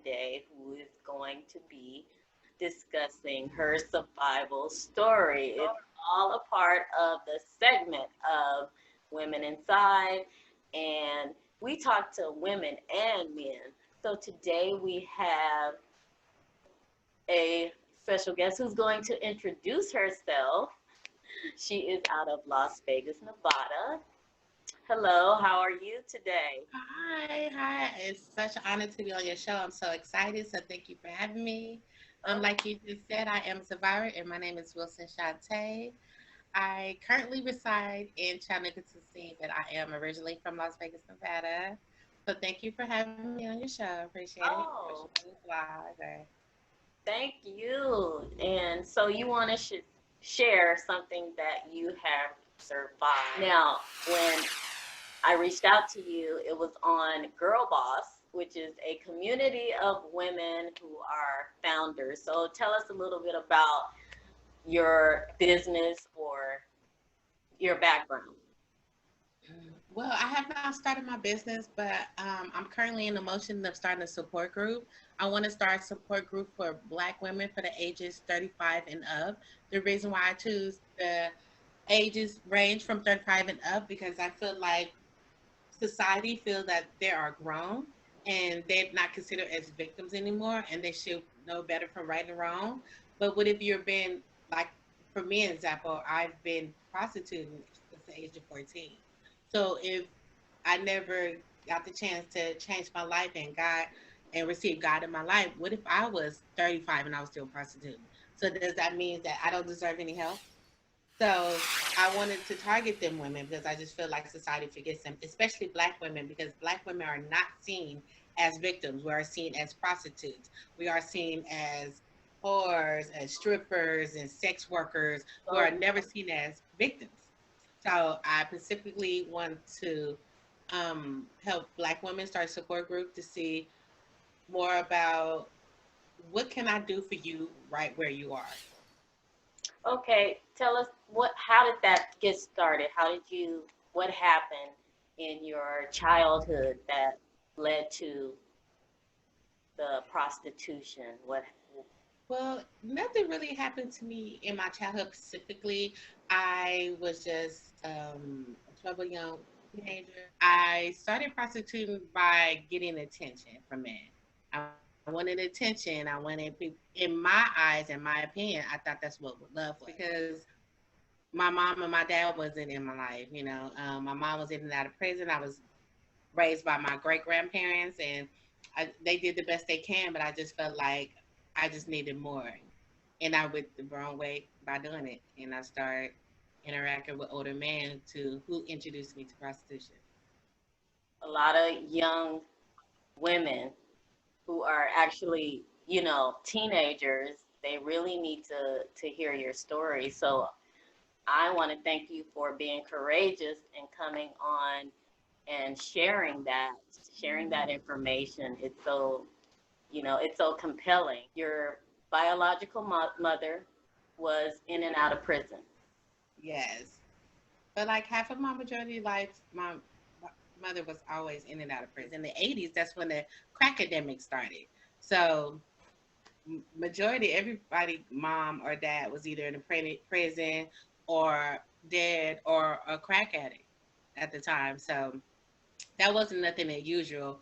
today who is going to be discussing her survival story. It's all a part of the segment of Women Inside, and we talk to women and men. So today we have a special guest who's going to introduce herself. She is out of Las Vegas, Nevada. Hello, how are you today? Hi. It's such an honor to be on your show. I'm so excited. So thank you for having me. Oh, Like you just said, I am a survivor, and my name is Wilson Shante. I currently reside in Chattanooga, Tennessee, but I am originally from Las Vegas, Nevada. So thank you for having me on your show. Appreciate it. oh, Appreciate it. Live. thank you. And so you want to share something that you have survived. Now, when I reached out to you, it was on Girl Boss, which is a community of women who are founders. So tell us a little bit about your business or your background. Well, I have not started my business, but I'm currently in the motion of starting a support group. I want to start a support group for Black women for the ages 35 and up. The reason why I choose the ages range from 35 and up because I feel like society feels that they are grown and they're not considered as victims anymore, and they should know better from right and wrong. But what if you're been like, for me, an example, I've been prostituting since the age of 14. So if I never got the chance to change my life and receive God in my life, what if I was 35 and I was still prostituting? So does that mean that I don't deserve any help? So I wanted to target them women because I just feel like society forgets them, especially Black women, because Black women are not seen as victims. We are seen as prostitutes. We are seen as whores, as strippers, and sex workers. We So are never seen as victims. So I specifically want to help Black women start a support group to see more about what can I do for you right where you are. okay, tell us how did that get started? How did you, what happened in your childhood that led to the prostitution? What, Well, nothing really happened to me in my childhood specifically. I was just a troubled young teenager. I started prostituting by getting attention from men. I wanted attention. I wanted people, in my eyes, in my opinion, I thought that's what love was because my mom and my dad wasn't in my life. My mom was in and out of prison. I was raised by my great grandparents, and they did the best they can, but I just felt like I just needed more. And I went the wrong way by doing it. And I started interacting with older men to who introduced me to prostitution. a lot of young women who are actually, teenagers, they really need to hear your story. So I want to thank you for being courageous and coming on and sharing that information. It's so, it's so compelling. Your biological mother was in and out of prison. Yes. But like half of my majority life, my mother was always in and out of prison. In the 80s, that's when the crack epidemic started. So majority everybody mom or dad was either in a prison or dead or a crack addict at the time. So that wasn't nothing unusual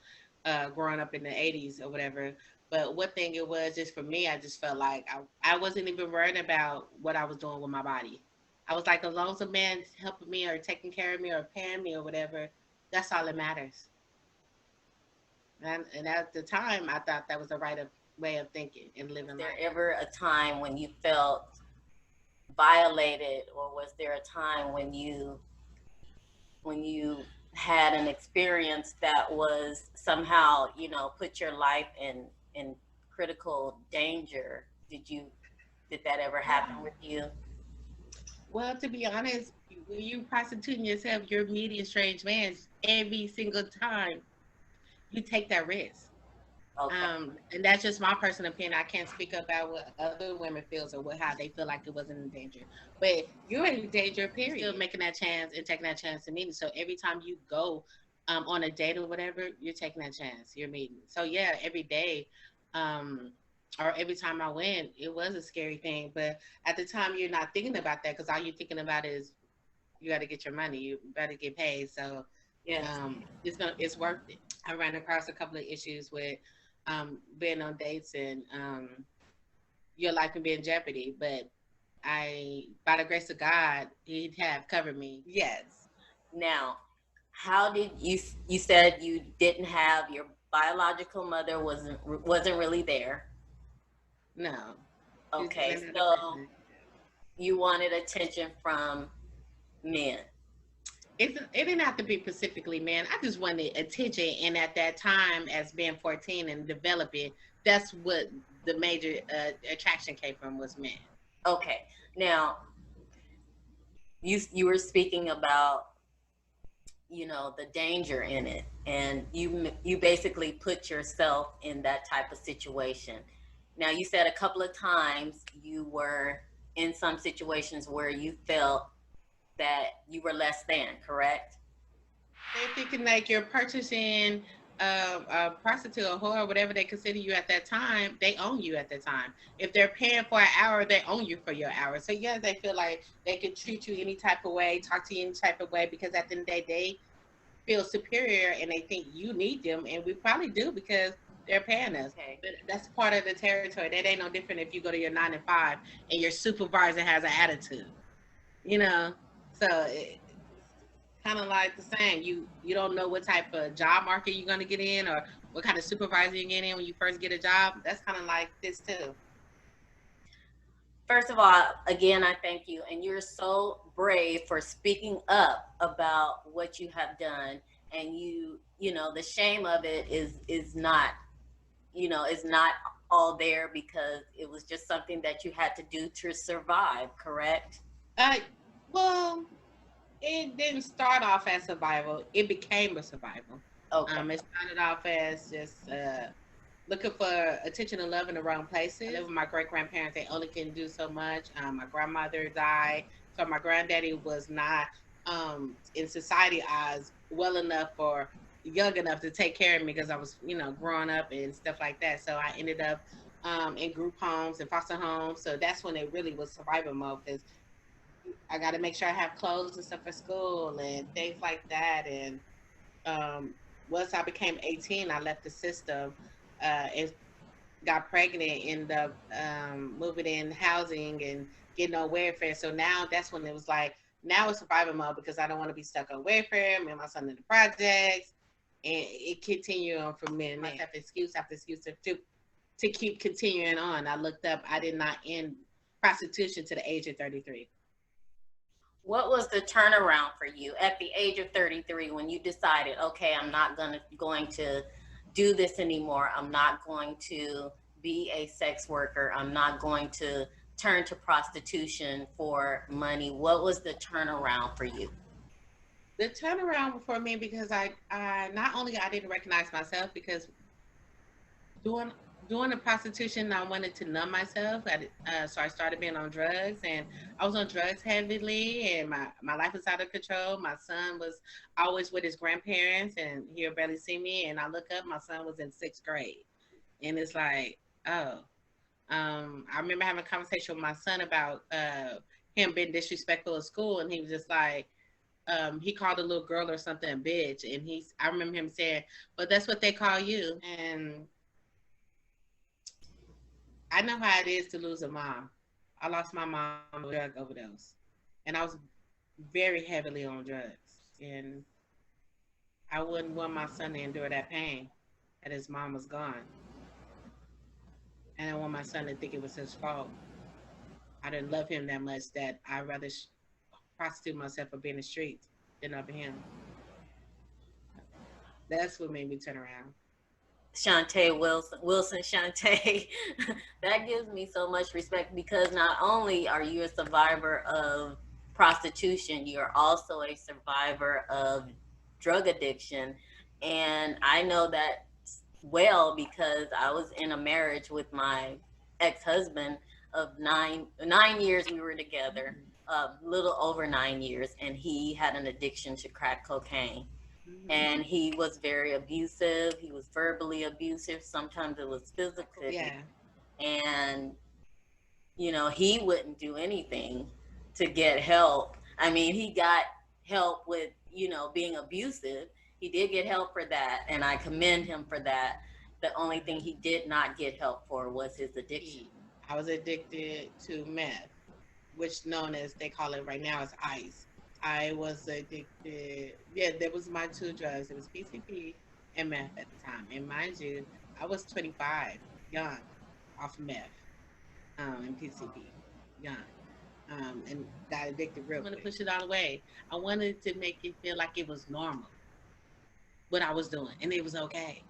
growing up in the 80s or whatever. But one thing it was just for me, I just felt like I wasn't even worried about what I was doing with my body. I was like, as long as a man's helping me or taking care of me or paying me or whatever, that's all that matters. And at the time, I thought that was the right way of thinking and Was living there life. ever a time when you felt violated, or was there a time when you had an experience that was somehow, put your life in critical danger? Did that ever happen with you? Well, to be honest, when you prostituting yourself, you're meeting strange men every single time you take that risk. Okay. And that's just my personal opinion. I can't speak about what other women feels or how they feel like it wasn't in danger. But you're in danger, period. Still making that chance and taking that chance to meet. So every time you go on a date or whatever, you're taking that chance. You're meeting. So yeah, every day, um, or every time I went, it was a scary thing. But at the time, you're not thinking about that because all you're thinking about is you got to get your money. You better get paid. So Yes. it's worth it. I ran across a couple of issues with being on dates and your life can be in jeopardy. But by the grace of God, He have covered me. Yes. Now, how did you said you didn't have your biological mother wasn't really there. No. She was Okay, in another so person. you wanted attention from men. It didn't have to be specifically men. I just wanted attention, and at that time, as being 14 and developing, that's what the major attraction came from was men. Okay. Now, you were speaking about, the danger in it, and you basically put yourself in that type of situation. Now, you said a couple of times you were in some situations where you felt that you were less than, correct? They're thinking like you're purchasing a prostitute or whore, whatever they consider you at that time. They own you at the time. If they're paying for an hour, they own you for your hour. So yeah, they feel like they can treat you any type of way, talk to you any type of way, because at the end of the day, they feel superior and they think you need them, and we probably do because they're paying us. Okay. But that's part of the territory. That ain't no different if you go to your 9 to 5 and your supervisor has an attitude, you know. So kind of like the same. You don't know what type of job market you're gonna get in or what kind of supervisor you get in when you first get a job. That's kind of like this too. First of all, again, I thank you. And you're so brave for speaking up about what you have done. And the shame of it is not, is not all there because it was just something that you had to do to survive, correct? Uh, well, it didn't start off as survival. It became a survival. Okay. It started off as just looking for attention and love in the wrong places. I live with my great grandparents. They only can do so much. My grandmother died, so my granddaddy was not in society eyes well enough or young enough to take care of me because I was, growing up and stuff like that. So I ended up in group homes and foster homes. So that's when it really was survival mode because I got to make sure I have clothes and stuff for school and things like that. And um, once I became 18, I left the system and got pregnant, ended up moving in housing and getting on welfare. So now that's when it was like, now it's survival mode because I don't want to be stuck on welfare. Me and my son in the projects. And it continued on from there. And I have excuse after excuse to keep continuing on. I looked up, I did not end prostitution to the age of 33. What was the turnaround for you at the age of 33 when you decided, okay, I'm not going to do this anymore. I'm not going to be a sex worker. I'm not going to turn to prostitution for money. What was the turnaround for you? The turnaround for me because I not only I didn't recognize myself because doing doing the prostitution, I wanted to numb myself. So I started being on drugs, and I was on drugs heavily, and my life was out of control. My son was always with his grandparents, and he'll barely see me. And I look up, my son was in 6th grade, and it's like, oh. I remember having a conversation with my son about him being disrespectful at school, and he was just like, he called a little girl or something a bitch, and I remember him saying, "But that's what they call you." And I know how it is to lose a mom. I lost my mom to a drug overdose, and I was very heavily on drugs, and I wouldn't want my son to endure that pain that his mom was gone, and I want my son to think it was his fault. I didn't love him that much that I'd rather prostitute myself or be in the streets than of him. That's what made me turn around. Shantae Wilson Shantae, that gives me so much respect because not only are you a survivor of prostitution, you're also a survivor of drug addiction. And I know that well because I was in a marriage with my ex-husband of 9 years we were together, a little over 9 years, and he had an addiction to crack cocaine. Mm-hmm. and he was very abusive. He was verbally abusive. Sometimes it was physically. Yeah. And, he wouldn't do anything to get help. I mean, he got help with, being abusive. He did get help for that, and I commend him for that. The only thing he did not get help for was his addiction. He, I was addicted to meth, which known as they call it right now as ice. I was addicted. Yeah, there was my two drugs. It was PCP and meth at the time. And mind you, I was 25, young, off meth, and PCP, young, and got addicted real quick. I wanted to push it all away. I wanted to make it feel like it was normal what I was doing, and it was okay.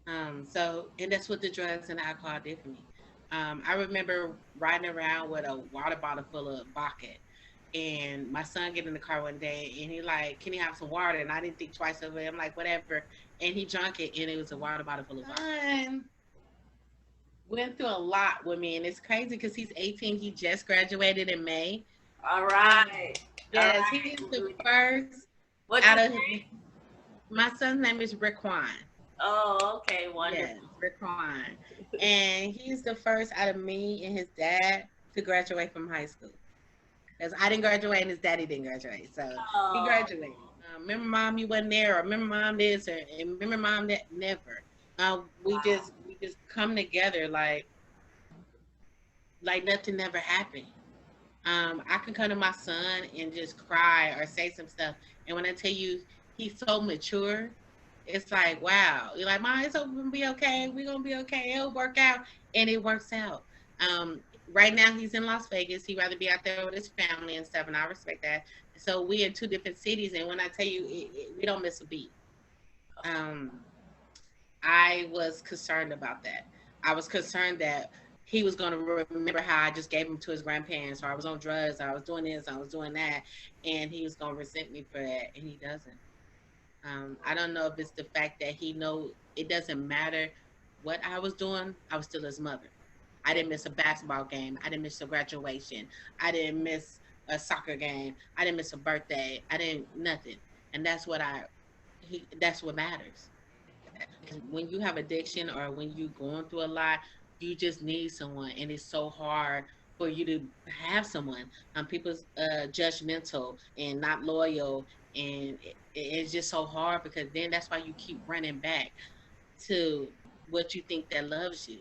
And that's what the drugs and alcohol did for me. I remember riding around with a water bottle full of vodka, and my son get in the car one day, and he like, "Can you have some water?" And I didn't think twice of it. I'm like, "Whatever." And he drank it, and it was a water bottle full of vodka. Went through a lot with me, and it's crazy because he's 18. He just graduated in May. All right. Yes, all right. He is the first. What's out of his, my son's name is Raquan. Oh, okay, wonderful. Yes, Raquan. And he's the first out of me and his dad to graduate from high school. Because I didn't graduate and his daddy didn't graduate. So he graduated. Remember, Mom, you wasn't there, or remember, Mom, this, or and remember, Mom, that. Never. We just come together like nothing never happened. I can come to my son and just cry or say some stuff, and when I tell you he's so mature, it's like, wow. You're like, Mom, it's gonna be okay. We're gonna be okay. It'll work out, and it works out. Right now he's in Las Vegas. He'd rather be out there with his family and stuff, and I respect that. So we in two different cities, and when I tell you, we don't miss a beat. I was concerned about that. I was concerned that he was going to remember how I just gave him to his grandparents, or I was on drugs, or I was doing this, I was doing that, and he was going to resent me for that, and he doesn't. I don't know if it's the fact that he know it doesn't matter what I was doing, I was still his mother. I didn't miss a basketball game. I didn't miss a graduation. I didn't miss a soccer game. I didn't miss a birthday. I didn't nothing. And that's what that's what matters. Because when you have addiction or when you're going through a lot, you just need someone, and it's so hard for you to have someone. People's judgmental and not loyal, and it's just so hard because then that's why you keep running back to what you think that loves you.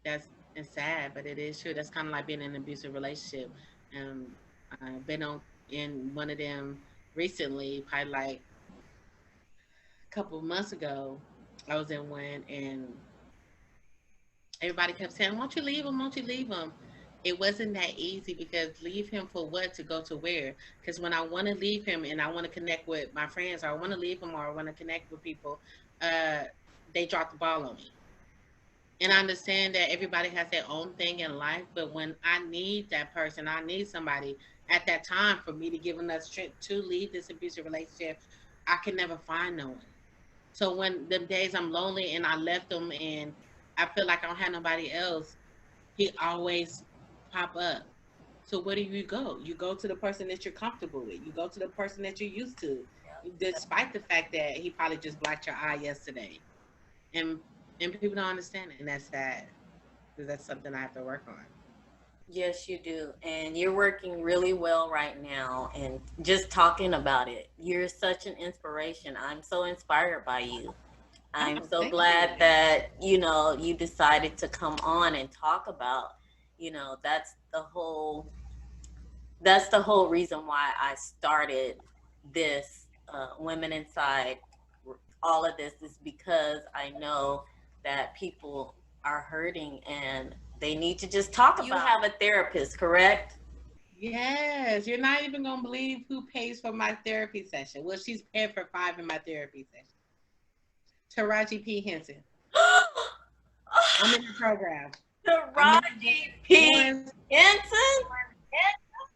That's it's sad, but it is true. That's kind of like being in an abusive relationship. I've been in one of them recently, probably like a couple of months ago. I was in one, and everybody kept saying, "Won't you leave him? Won't you leave him?" It wasn't that easy because leave him for what, to go to where? Because when I want to leave him and I want to connect with my friends, or I want to leave him, or I want to connect with people, they drop the ball on me. And I understand that everybody has their own thing in life, but when I need that person, I need somebody at that time for me to give enough strength to leave this abusive relationship, I can never find no one. So when them days I'm lonely and I left them and I feel like I don't have nobody else, he always pop up. So where do you go? You go to the person that you're comfortable with. You go to the person that you're used to, despite the fact that he probably just blacked your eye yesterday. And people don't understand it, and that's sad because that's something I have to work on. Yes, you do. And you're working really well right now. And just talking about it, you're such an inspiration. I'm so inspired by you. I'm so glad that, you decided to come on and talk about, that's the whole reason why I started this Women Inside. All of this is because I know that people are hurting and they need to just talk about it. You have a therapist, correct? Yes, you're not even gonna believe who pays for my therapy session. Well, she's paid for 5 in my therapy session. Taraji P. Henson. I'm in the program. Taraji P. Henson?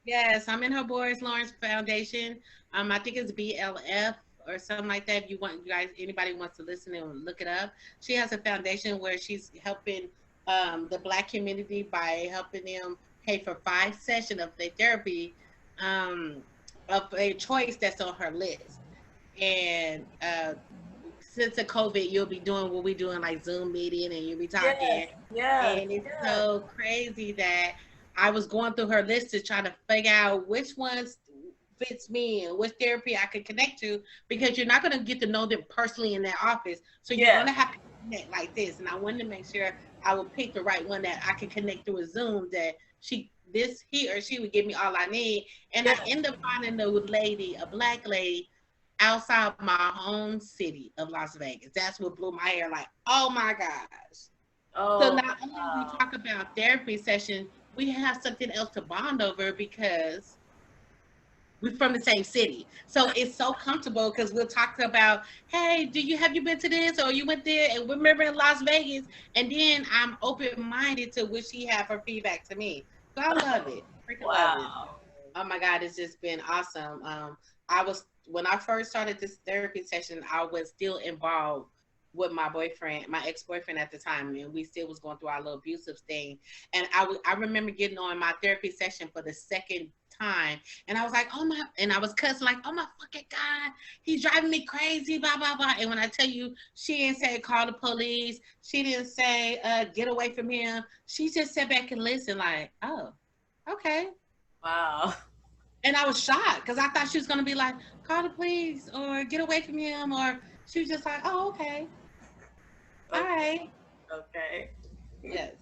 Yes, I'm in her Boris Lawrence Foundation. I think it's BLF or something like that. If you guys, anybody wants to listen and look it up. She has a foundation where she's helping the Black community by helping them pay for 5 sessions of their therapy. of a choice that's on her list. And since the COVID, you'll be doing what we doing like Zoom meeting, and you'll be Yes, talking. yes, And it's yes. so crazy that I was going through her list to try to figure out which ones fits me and which therapy I could connect to, because you're not going to get to know them personally in their office. So you're going Yes. to have to connect like this. And I wanted to make sure I would pick the right one that I could connect through a Zoom, that he or she would give me all I need. And I Yes. ended up finding a lady, a black lady, outside my home city of Las Vegas. That's what blew my hair. Like, oh my gosh. So Oh, not only we wow. talk about therapy session, we have something else to bond over because we're from the same city. So it's so comfortable because we'll talk about, hey, have you been to this or you went there? And remember in Las Vegas. And then I'm open minded to what she have her feedback to me. So I love it. Freaking love it. Wow. Oh my God, it's just been awesome. I was when I first started this therapy session, I was still involved with my boyfriend, my ex-boyfriend at the time, and we still was going through our little abusive thing. And I remember getting on my therapy session for the second time, and I was like, oh my, and I was cussing like, oh my fucking God, he's driving me crazy, blah blah blah. And when I tell you, she didn't say call the police, she didn't say get away from him. She just sat back and listened, like, oh, okay. Wow. And I was shocked because I thought she was gonna be like, call the police or get away from him, or she was just like, oh, okay, all Okay. right, Okay. yes,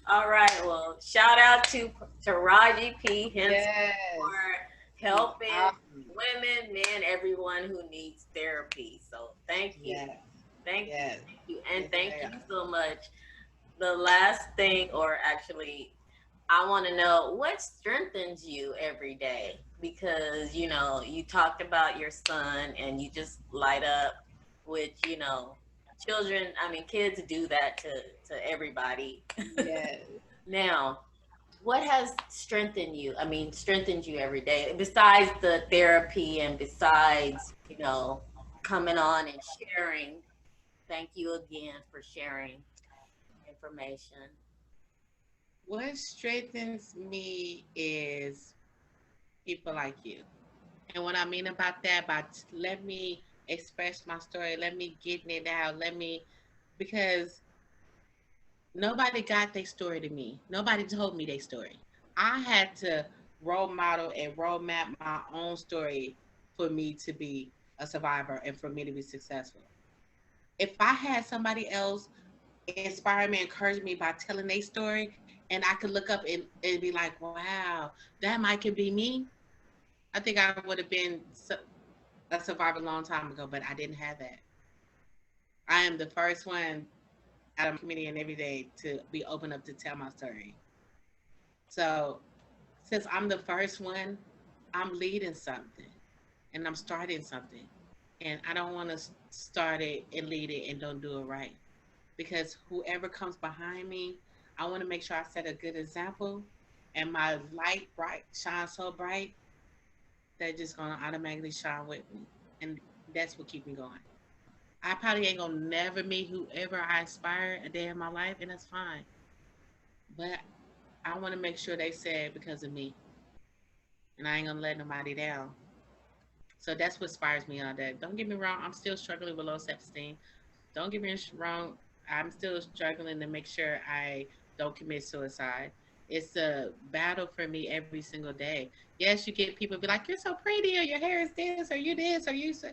All right. Well, shout out to Taraji P. Henson yes, for she's helping awesome, women, men, everyone who needs therapy. So thank you. yes, Thank you. yes, Thank you. And yes, thank they you are. so much. The last thing, or actually, I want to know what strengthens you every day, because you talked about your son and you just light up with children. I mean, kids do that to everybody. Yes. Now, what has strengthened you every day besides the therapy and besides coming on and sharing? Thank you again for sharing information. What strengthens me is people like you. And what I mean about that, about let me express my story, let me get it out, because nobody got their story to me. Nobody told me their story. I had to role model and role map my own story for me to be a survivor and for me to be successful. If I had somebody else inspire me, encourage me by telling their story, and I could look up and be like, wow, that might could be me, I think I would have been a survivor a long time ago, but I didn't have that. I am the first one out of my community and every day to be open up to tell my story. So since I'm the first one, I'm leading something and I'm starting something. And I don't want to start it and lead it and don't do it right. Because whoever comes behind me, I want to make sure I set a good example and my light bright shines so bright that just gonna automatically shine with me. And that's what keep me going. I probably ain't gonna never meet whoever I aspire a day in my life, and that's fine. But I want to make sure they say it because of me, and I ain't gonna let nobody down. So that's what inspires me all day. Don't get me wrong, I'm still struggling with low self-esteem. Don't get me wrong, I'm still struggling to make sure I don't commit suicide. It's a battle for me every single day. Yes, you get people be like, "You're so pretty," or "Your hair is this," or "You this," or "You." So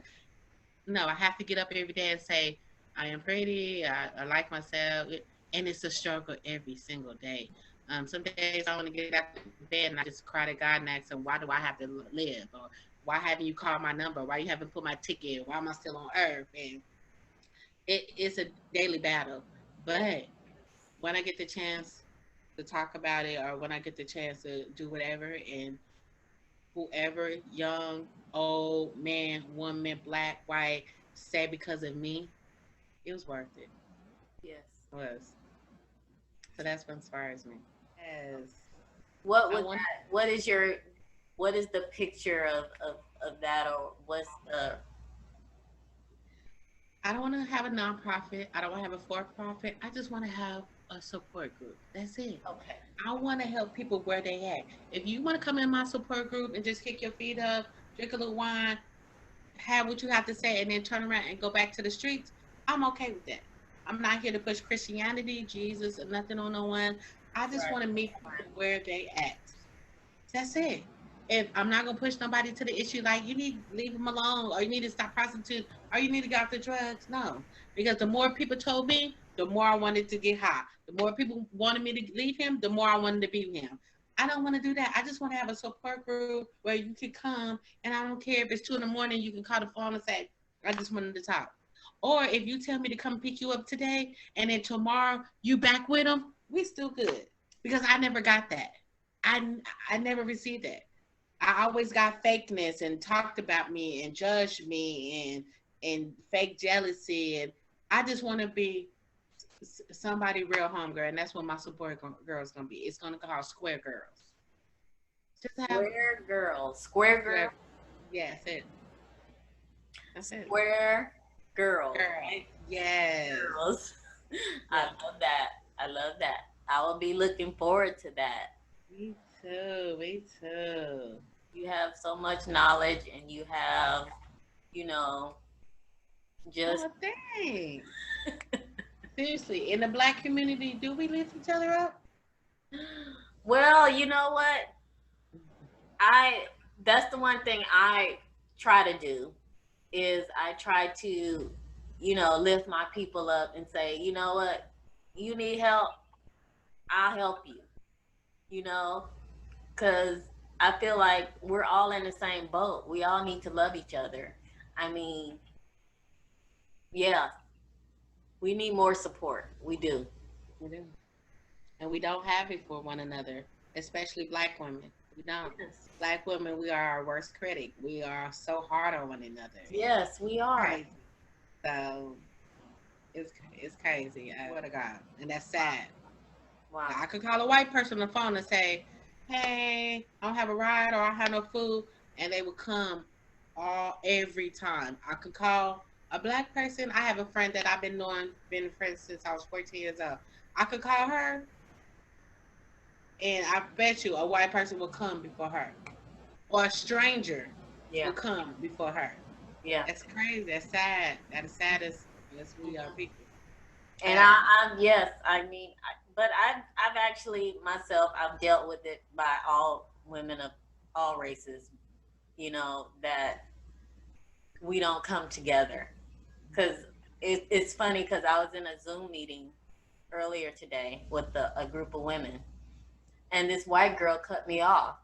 no, I have to get up every day and say, I am pretty, I like myself. And it's a struggle every single day. Some days I want to get out of bed and I just cry to God and ask him, why do I have to live? Or why haven't you called my number? Why you haven't put my ticket? Why am I still on earth? And it's a daily battle. But when I get the chance to talk about it, or when I get the chance to do whatever, and whoever, young, old, man, woman, black, white, say because of me, it was worth it. Yes. It was. So that's what inspires me. Yes. What I would want that? What is your? What is the picture of that, or what's the? I don't want to have a nonprofit. I don't want to have a for-profit. I just want to have a support group. That's it. Okay. I want to help people where they at. If you want to come in my support group and just kick your feet up, drink a little wine, have what you have to say, and then turn around and go back to the streets, I'm okay with that. I'm not here to push Christianity, Jesus, or nothing on no one. I just Right. want to meet people where they at. That's it. If I'm not gonna push nobody to the issue, like you need to leave them alone, or you need to stop prostituting, or you need to get off the drugs. No, because the more people told me, the more I wanted to get high. The more people wanted me to leave him, the more I wanted to be with him. I don't want to do that. I just want to have a support group where you can come, and I don't care if it's 2 in the morning. You can call the phone and say, "I just wanted to talk." Or if you tell me to come pick you up today, and then tomorrow you back with him, we still good. Because I never got that. I I never received that. I always got fakeness and talked about me and judged me and fake jealousy, and I just want to be somebody real homegirl, and that's what my support girl is gonna be. It's gonna call Square Girls. Just have Square girl. Square girl. Square. Yeah, that's it. That's it. Square girl. Girl. Right? Yes. Girls. I Yeah. love that. I love that. I will be looking forward to that. Me too. Me too. You have so much knowledge and you have, you know, just Oh, thanks. Seriously, in the Black community, do we lift each other up? well, you know what? I that's the one thing I try to do is I try to, lift my people up and say, you know what? You need help, I'll help you, you know, cuz I feel like we're all in the same boat. We all need to love each other. I mean, yeah, we need more support. We do. We do. And we don't have it for one another, especially Black women. We don't. Yes. Black women, we are our worst critic. We are so hard on one another. Yes, we are. Crazy. So it's crazy. I swear to God, and that's sad. Wow. I could call a white person on the phone and say, "Hey, I don't have a ride or I have no food," and they would come every time. I could call a Black person. I have a friend that I've been friends since I was 14 years old. I could call her, and I bet you a white person will come before her, or a stranger Yeah. will come before her. Yeah. That's crazy. That's sad. That is sad as we are people. And Sad. yes, I mean, but I've actually myself, I've dealt with it by all women of all races, that we don't come together. Because it's funny because I was in a Zoom meeting earlier today with a group of women, and this white girl cut me off.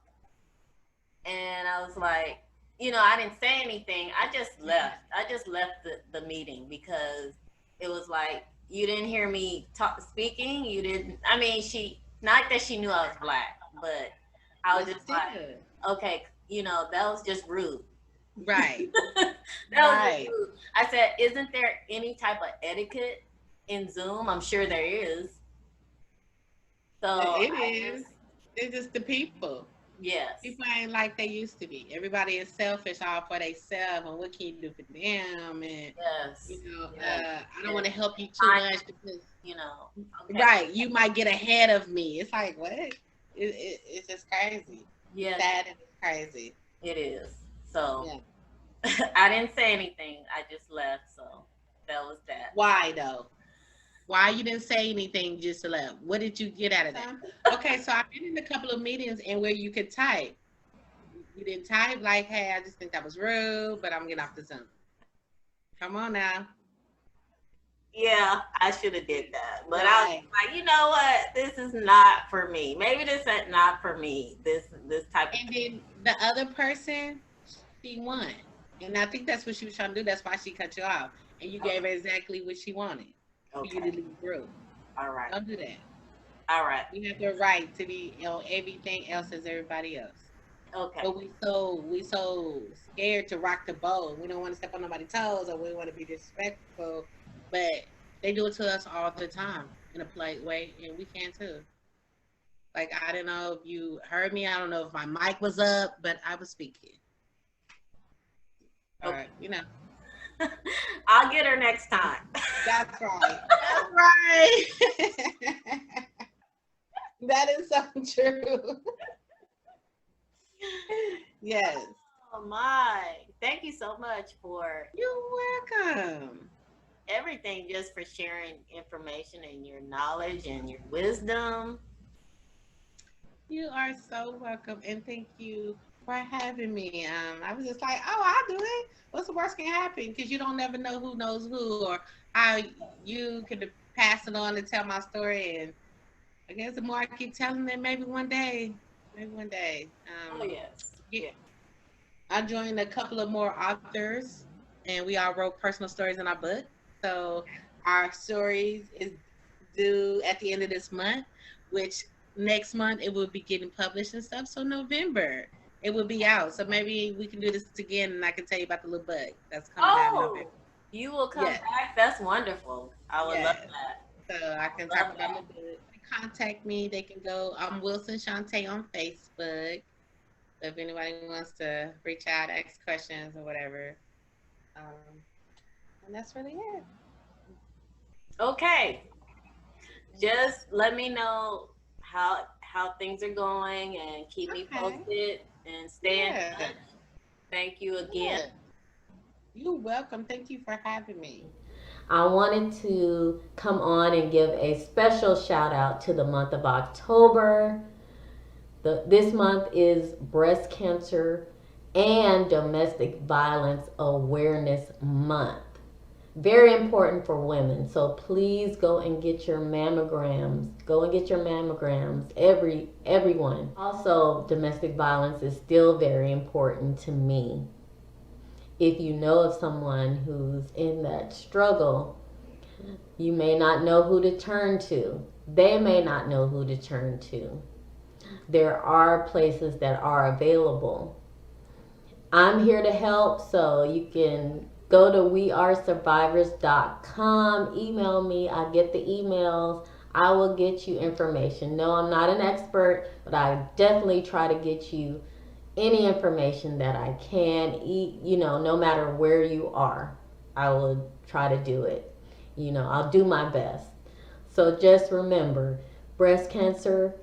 And I was like, I didn't say anything. I just left. I just left the meeting because it was like, you didn't hear me speaking. You didn't, I mean, not that she knew I was Black, but I was But just like, still, okay, that was just rude. right, That was just right. rude. I said, isn't there any type of etiquette in Zoom? I'm sure there is. So It I is. just, It's just the people. yes, People ain't like they used to be. Everybody is selfish all for themselves, and what can you do for them? And yes, yes, I don't yes. want to help you too I, much because okay. right, you might get ahead of me. It's like what? It's just crazy. It's Yes, sad and it's crazy. it is. So Yeah. I didn't say anything. I just left. So that was that. Why though? Why you didn't say anything just left? What did you get out of that? Okay, so I've been in a couple of meetings and where you could type. You didn't type like, "Hey, I just think that was rude, but I'm getting off the Zoom." Come on now. Yeah, I should have did that, but I was Right. like, you know what? This is not for me. Maybe this is not for me. This type of And then the other person, she won. And I think that's what she was trying to do. That's why she cut you off. And you gave her exactly what she wanted for you to okay. leave through. All right. Don't do that. All right. You have the right to be on everything else as everybody else. Okay. But we so scared to rock the boat. We don't want to step on nobody's toes or we want to be disrespectful. But they do it to us all the time in a polite way, and we can too. Like I don't know if you heard me. I don't know if my mic was up, but I was speaking. All Okay. right, I'll get her next time. That's right. That's right. That is so true. Yes. Oh my. Thank you so much for You're welcome. everything, just for sharing information and your knowledge and your wisdom. You are so welcome, and thank you for having me. I was just like, oh, I'll do it. What's the worst can happen? Because you don't never know who knows who or how you could pass it on and tell my story. And I guess the more I keep telling them, maybe one day. Oh yes. Yeah, Yeah. I joined a couple of more authors, and we all wrote personal stories in our book. So our stories is due at the end of this month, which next month it will be getting published and stuff. So November it will be out. So maybe we can do this again, and I can tell you about the little book that's coming out in November. Oh, you will come Yes, back. That's wonderful. I would love yes. that. So I can Love talk about my that. book. Contact me. They can go. I'm Wilson Shantae on Facebook. If anybody wants to reach out, ask questions or whatever. Um, and that's really it. Okay. Just let me know how things are going and keep me Okay. posted and stay in Yeah. touch. Thank you again. Yeah. You're welcome. Thank you for having me. I wanted to come on and give a special shout out to the month of October. This month is Breast Cancer and Domestic Violence Awareness Month. Very important for women. So please go and get your mammograms. Go and get your mammograms. Everyone. Also, domestic violence is still very important to me. If you know of someone who's in that struggle, you may not know who to turn to. They may not know who to turn to. There are places that are available. I'm here to help, so you can go to wearesurvivors.com, email me. I get the emails. I will get you information. No, I'm not an expert, but I definitely try to get you any information that I can, no matter where you are. I will try to do it. I'll do my best. So just remember, breast cancer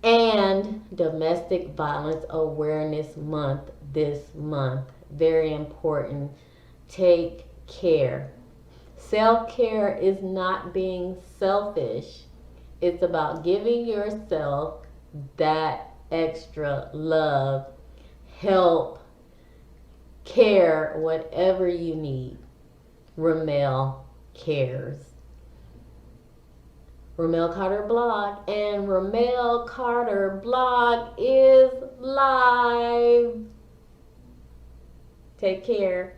and Domestic Violence Awareness Month this month. Very important. Take care. Self care is not being selfish, it's about giving yourself that extra love, help, care, whatever you need. Ramelle cares. Ramelle Carter blog, and Ramelle Carter blog is live. Take care.